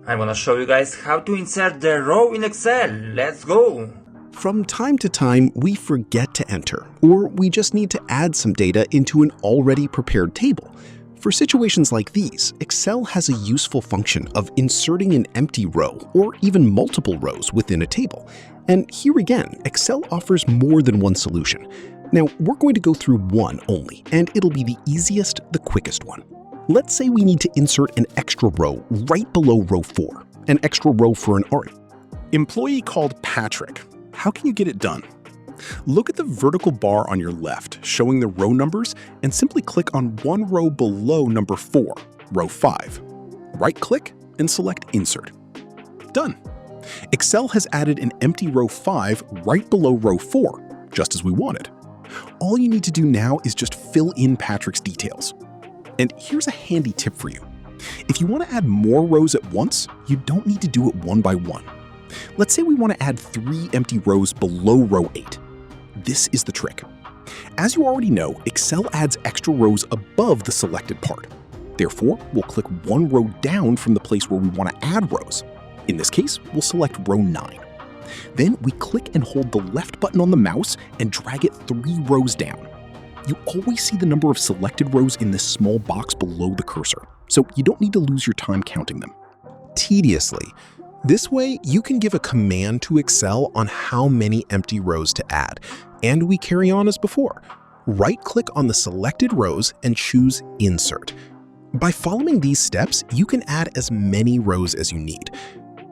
I wanna show you guys how to insert the row in Excel. Let's go! From time to time, we forget to enter, or we just need to add some data into an already prepared table. For situations like these, Excel has a useful function of inserting an empty row or even multiple rows within a table. And here again, Excel offers more than one solution. Now, we're going to go through one only, and it'll be the easiest, the quickest one. Let's say we need to insert an extra row right below row 4, an extra row for an art. Employee called Patrick. How can you get it done? Look at the vertical bar on your left showing the row numbers and simply click on one row below number 4, row 5. Right-click and select Insert. Done. Excel has added an empty row 5 right below row 4, just as we wanted. All you need to do now is just fill in Patrick's details. And here's a handy tip for you. If you want to add more rows at once, you don't need to do it one by one. Let's say we want to add 3 empty rows below row 8. This is the trick. As you already know, Excel adds extra rows above the selected part. Therefore, we'll click one row down from the place where we want to add rows. In this case, we'll select row 9. Then we click and hold the left button on the mouse and drag it 3 rows down. You always see the number of selected rows in this small box below the cursor, so you don't need to lose your time counting them. Tediously. This way, you can give a command to Excel on how many empty rows to add, and we carry on as before. Right-click on the selected rows and choose Insert. By following these steps, you can add as many rows as you need.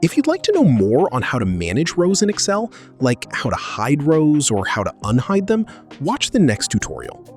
If you'd like to know more on how to manage rows in Excel, like how to hide rows or how to unhide them, watch the next tutorial.